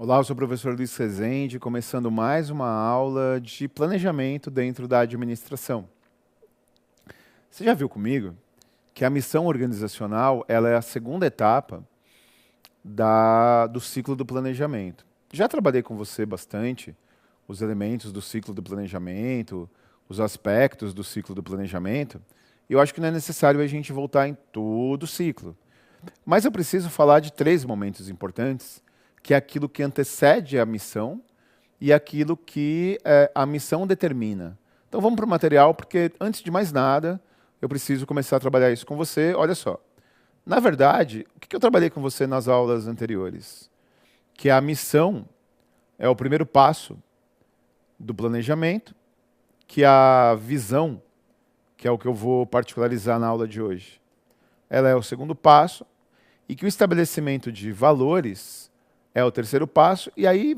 Olá, eu sou o professor Luiz Rezende, começando mais uma aula de planejamento dentro da administração. Você já viu comigo que a missão organizacional ela é a segunda etapa do ciclo do planejamento. Já trabalhei com você bastante os elementos do ciclo do planejamento, os aspectos do ciclo do planejamento, e eu acho que não é necessário a gente voltar em todo o ciclo. Mas eu preciso falar de três momentos importantes, que é aquilo que antecede a missão e aquilo que a missão determina. Então vamos para o material, porque antes de mais nada, eu preciso começar a trabalhar isso com você. Olha só, na verdade, o que eu trabalhei com você nas aulas anteriores? Que a missão é o primeiro passo do planejamento, que a visão, que é o que eu vou particularizar na aula de hoje, ela é o segundo passo, e que o estabelecimento de valores é o terceiro passo, e aí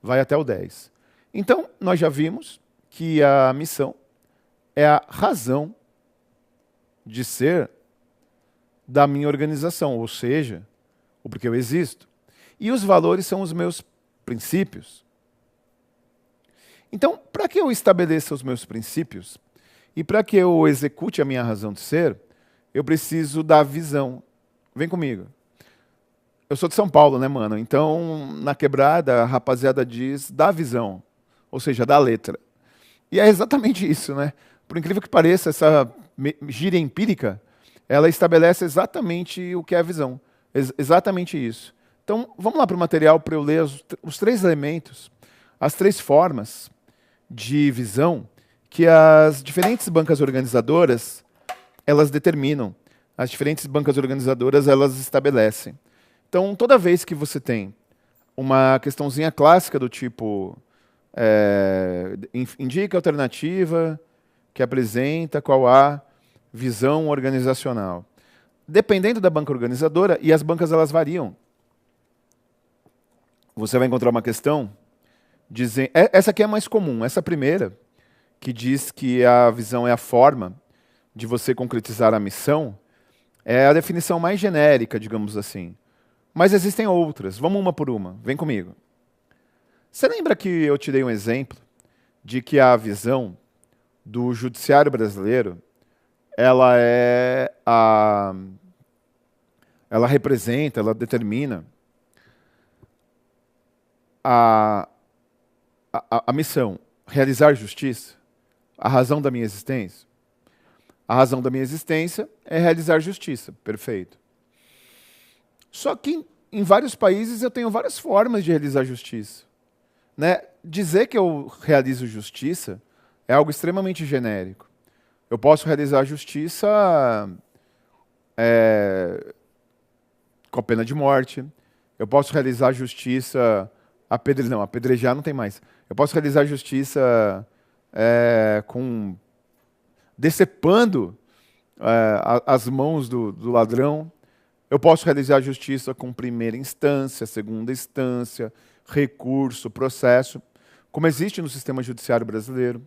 vai até o 10. Então, nós já vimos que a missão é a razão de ser da minha organização, ou seja, o porquê eu existo. E os valores são os meus princípios. Então, para que eu estabeleça os meus princípios e para que eu execute a minha razão de ser, eu preciso da visão. Vem comigo. Eu sou de São Paulo, né, mano? Então, na quebrada, a rapaziada diz da visão, ou seja, da letra. E é exatamente isso, né? Por incrível que pareça, essa gíria empírica, ela estabelece exatamente o que é a visão. Exatamente isso. Então, vamos lá para o material para eu ler os três elementos, as três formas de visão que as diferentes bancas organizadoras, elas determinam. As diferentes bancas organizadoras, elas estabelecem. Então, toda vez que você tem uma questãozinha clássica do tipo indica a alternativa que apresenta qual a visão organizacional. Dependendo da banca organizadora, e as bancas elas variam, você vai encontrar uma questão dizendo... Essa aqui é a mais comum, essa primeira, que diz que a visão é a forma de você concretizar a missão, é a definição mais genérica, digamos assim. Mas existem outras. Vamos uma por uma. Vem comigo. Você lembra que eu te dei um exemplo de que a visão do judiciário brasileiro, ela representa, ela determina a missão, realizar justiça, a razão da minha existência? A razão da minha existência é realizar justiça. Perfeito. Só que em vários países eu tenho várias formas de realizar justiça. Né? Dizer que eu realizo justiça é algo extremamente genérico. Eu posso realizar justiça com a pena de morte. Eu posso realizar justiça... apedrejar não tem mais. Eu posso realizar justiça decepando as mãos do ladrão. Eu posso realizar justiça com primeira instância, segunda instância, recurso, processo, como existe no sistema judiciário brasileiro.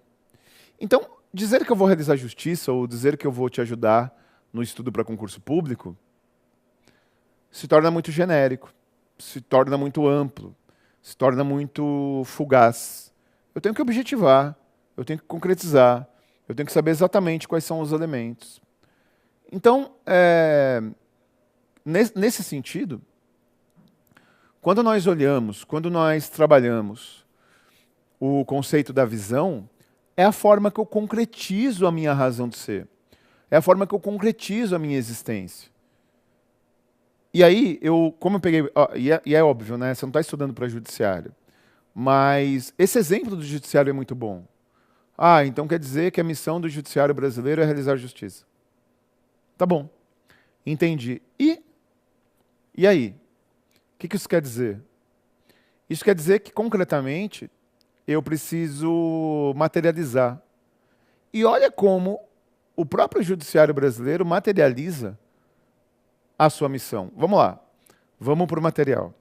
Então, dizer que eu vou realizar justiça ou dizer que eu vou te ajudar no estudo para concurso público se torna muito genérico, se torna muito amplo, se torna muito fugaz. Eu tenho que objetivar, eu tenho que concretizar, eu tenho que saber exatamente quais são os elementos. Então, nesse sentido, quando nós olhamos, quando nós trabalhamos o conceito da visão, é a forma que eu concretizo a minha razão de ser. É a forma que eu concretizo a minha existência. E aí, como eu peguei... E é óbvio, né? Você não está estudando para judiciário. Mas esse exemplo do judiciário é muito bom. Então quer dizer que a missão do judiciário brasileiro é realizar justiça. Tá bom. Entendi. E aí? O que isso quer dizer? Isso quer dizer que, concretamente, eu preciso materializar. E olha como o próprio judiciário brasileiro materializa a sua missão. Vamos lá. Vamos para o material.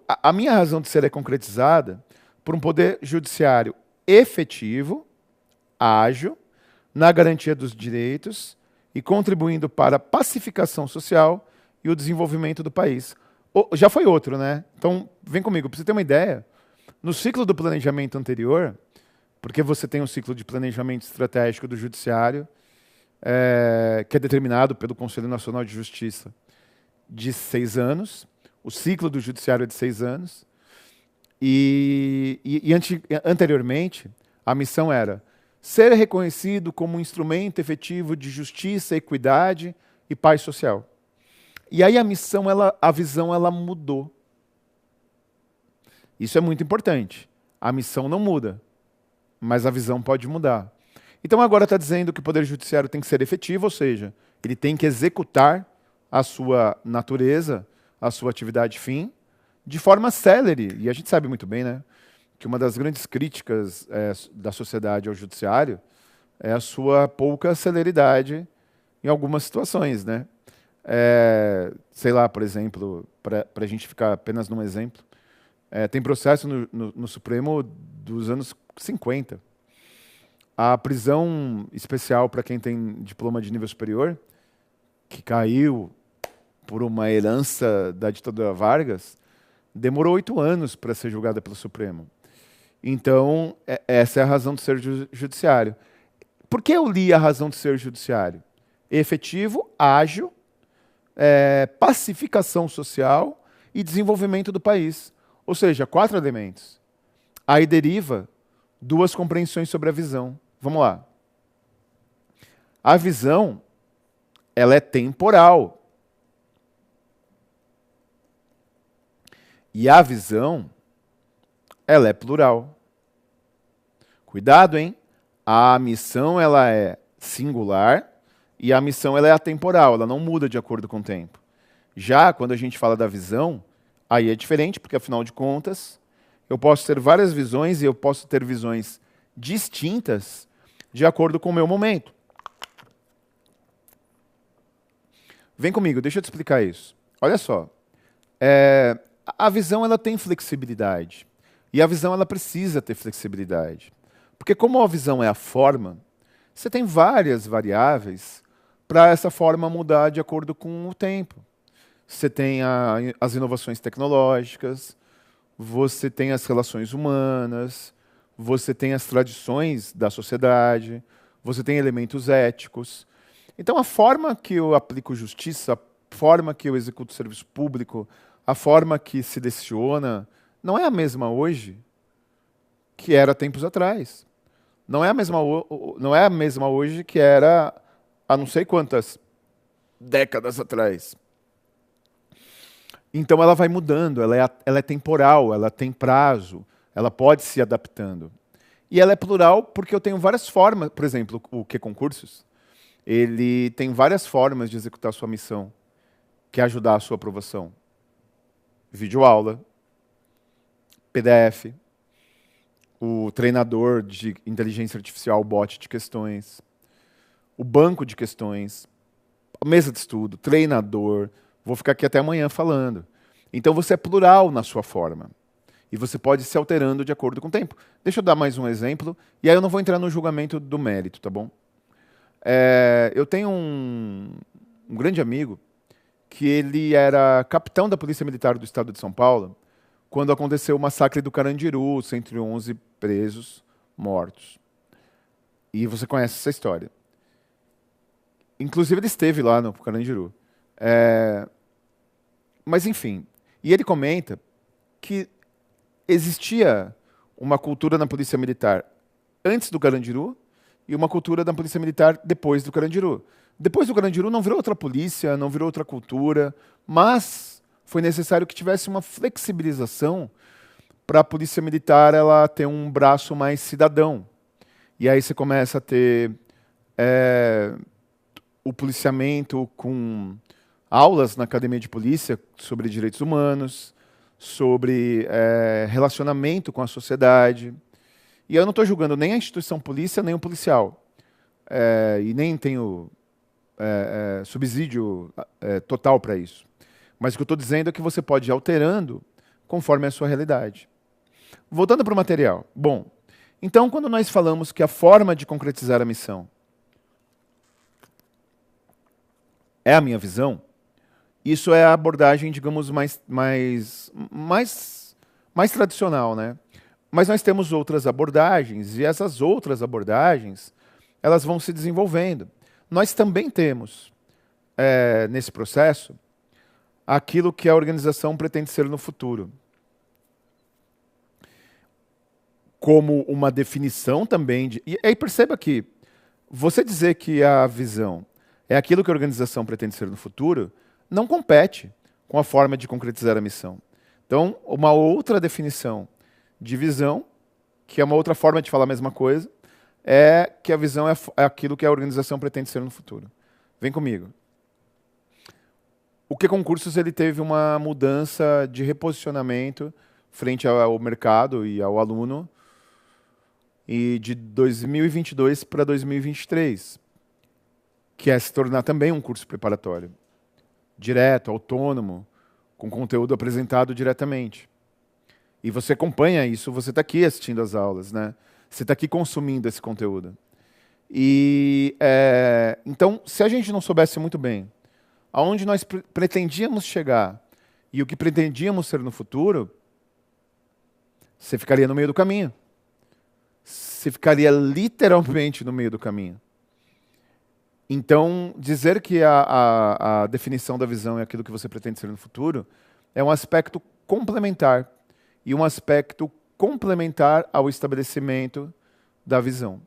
A minha razão de ser é concretizada por um poder judiciário efetivo, ágil, na garantia dos direitos e contribuindo para a pacificação social e o desenvolvimento do país. Já foi outro, né? Então, vem comigo, para você ter uma ideia, no ciclo do planejamento anterior, porque você tem um ciclo de planejamento estratégico do Judiciário, que é determinado pelo Conselho Nacional de Justiça, de 6 anos, o ciclo do Judiciário é de 6 anos, anteriormente, a missão era ser reconhecido como um instrumento efetivo de justiça, equidade e paz social. E aí a visão ela mudou. Isso é muito importante. A missão não muda, mas a visão pode mudar. Então agora está dizendo que o Poder Judiciário tem que ser efetivo, ou seja, ele tem que executar a sua natureza, a sua atividade fim, de forma célere. E a gente sabe muito bem, né, que uma das grandes críticas da sociedade ao Judiciário é a sua pouca celeridade em algumas situações, né? Sei lá, por exemplo, para a gente ficar apenas num exemplo, tem processo no Supremo dos anos 50. A prisão especial para quem tem diploma de nível superior, que caiu por uma herança da ditadura Vargas, demorou 8 anos para ser julgada pelo Supremo. Então, essa é a razão de ser judiciário. Por que eu li a razão de ser judiciário? Efetivo, ágil, pacificação social e desenvolvimento do país. Ou seja, 4 elementos. Aí deriva 2 compreensões sobre a visão. Vamos lá. A visão, ela é temporal. E a visão, ela é plural. Cuidado, hein? A missão, ela é singular e a missão, ela é atemporal, ela não muda de acordo com o tempo. Já quando a gente fala da visão, aí é diferente, porque afinal de contas, eu posso ter várias visões e eu posso ter visões distintas de acordo com o meu momento. Vem comigo, deixa eu te explicar isso. Olha só, a visão ela tem flexibilidade e a visão ela precisa ter flexibilidade. Porque como a visão é a forma, você tem várias variáveis para essa forma mudar de acordo com o tempo. Você tem as inovações tecnológicas, você tem as relações humanas, você tem as tradições da sociedade, você tem elementos éticos. Então, a forma que eu aplico justiça, a forma que eu executo serviço público, a forma que se leciona, não é a mesma hoje que era tempos atrás. Não é a mesma hoje que era há não sei quantas décadas atrás. Então ela vai mudando, ela é temporal, ela tem prazo, ela pode se adaptando. E ela é plural porque eu tenho várias formas, por exemplo, o Q-Concursos, ele tem várias formas de executar a sua missão, que é ajudar a sua aprovação. Videoaula, PDF, o treinador de inteligência artificial, bot de questões, o banco de questões, a mesa de estudo, treinador. Vou ficar aqui até amanhã falando. Então você é plural na sua forma. E você pode ir se alterando de acordo com o tempo. Deixa eu dar mais um exemplo, e aí eu não vou entrar no julgamento do mérito, tá bom? Eu tenho um grande amigo que ele era capitão da Polícia Militar do Estado de São Paulo quando aconteceu o massacre do Carandiru, 111 presos mortos. E você conhece essa história. Inclusive ele esteve lá no Carandiru. Mas enfim, e ele comenta que existia uma cultura na Polícia Militar antes do Carandiru e uma cultura da Polícia Militar depois do Carandiru. Depois do Carandiru não virou outra polícia, não virou outra cultura, mas foi necessário que tivesse uma flexibilização para a Polícia Militar ela ter um braço mais cidadão. E aí você começa a ter o policiamento com aulas na academia de polícia sobre direitos humanos, sobre relacionamento com a sociedade. E eu não estou julgando nem a instituição polícia, nem o policial. E nem tenho subsídio total para isso. Mas o que eu estou dizendo é que você pode ir alterando conforme a sua realidade. Voltando para o material. Bom, então quando nós falamos que a forma de concretizar a missão é a minha visão, Isso é a abordagem, digamos, mais tradicional, né? Mas nós temos outras abordagens, e essas outras abordagens, elas vão se desenvolvendo. Nós também temos, nesse processo, aquilo que a organização pretende ser no futuro. Como uma definição também de... E aí perceba que você dizer que a visão é aquilo que a organização pretende ser no futuro, não compete com a forma de concretizar a missão. Então, uma outra definição de visão, que é uma outra forma de falar a mesma coisa, é que a visão é aquilo que a organização pretende ser no futuro. Vem comigo. O Q-Concursos ele teve uma mudança de reposicionamento frente ao mercado e ao aluno e de 2022 para 2023, que é se tornar também um curso preparatório, direto, autônomo, com conteúdo apresentado diretamente. E você acompanha isso, você está aqui assistindo às aulas, né? Você está aqui consumindo esse conteúdo. E então, se a gente não soubesse muito bem aonde nós pretendíamos chegar e o que pretendíamos ser no futuro, você ficaria no meio do caminho. Você ficaria literalmente no meio do caminho. Então, dizer que a definição da visão é aquilo que você pretende ser no futuro é um aspecto complementar e um aspecto complementar ao estabelecimento da visão.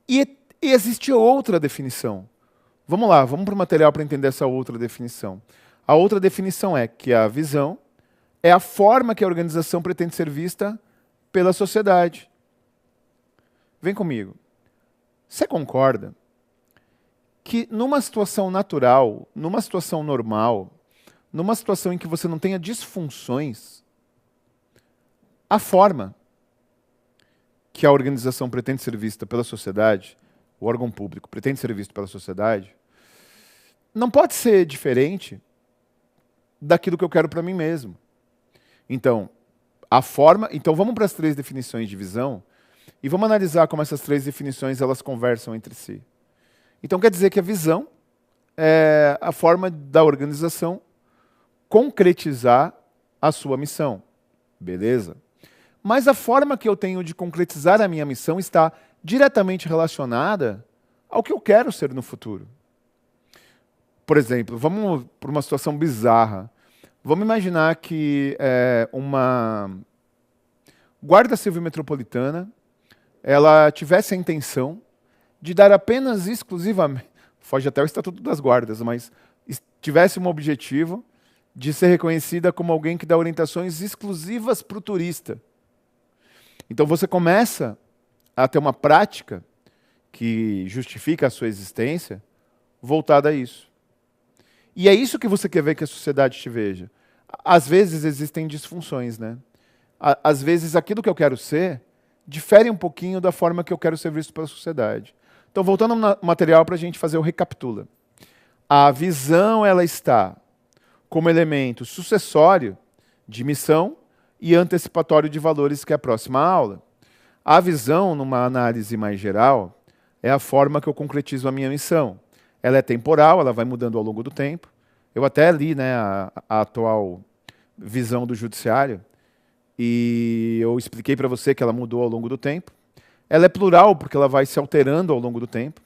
E existe outra definição. Vamos lá, vamos para o material para entender essa outra definição. A outra definição é que a visão é a forma que a organização pretende ser vista pela sociedade. Vem comigo. Você concorda que numa situação natural, numa situação normal, numa situação em que você não tenha disfunções, a forma que a organização pretende ser vista pela sociedade, o órgão público pretende ser visto pela sociedade, não pode ser diferente daquilo que eu quero para mim mesmo. Então, então vamos para as 3 definições de visão e vamos analisar como essas 3 definições elas conversam entre si. Então quer dizer que a visão é a forma da organização concretizar a sua missão. Beleza? Mas a forma que eu tenho de concretizar a minha missão está diretamente relacionada ao que eu quero ser no futuro. Por exemplo, vamos para uma situação bizarra. Vamos imaginar que uma Guarda Civil Metropolitana ela tivesse a intenção de dar apenas exclusivamente, foge até o Estatuto das Guardas, mas tivesse um objetivo de ser reconhecida como alguém que dá orientações exclusivas para o turista. Então você começa a ter uma prática que justifica a sua existência voltada a isso. E é isso que você quer ver que a sociedade te veja. Às vezes existem disfunções, né? Às vezes aquilo que eu quero ser difere um pouquinho da forma que eu quero ser visto pela sociedade. Então, voltando no material para a gente fazer o recapitula. A visão ela está como elemento sucessório de missão e antecipatório de valores, que é a próxima aula. A visão, numa análise mais geral, é a forma que eu concretizo a minha missão. Ela é temporal, ela vai mudando ao longo do tempo. Eu até li, né, a atual visão do judiciário e eu expliquei para você que ela mudou ao longo do tempo. Ela é plural porque ela vai se alterando ao longo do tempo.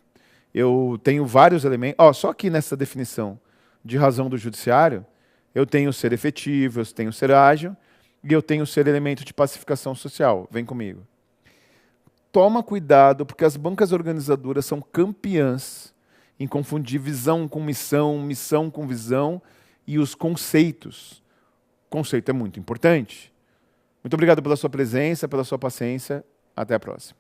Eu tenho vários elementos. Só aqui nessa definição de razão do judiciário, eu tenho ser efetivo, eu tenho ser ágil e eu tenho ser elemento de pacificação social. Vem comigo. Toma cuidado porque as bancas organizadoras são campeãs em confundir visão com missão, missão com visão e os conceitos. O conceito é muito importante. Muito obrigado pela sua presença, pela sua paciência. Até a próxima.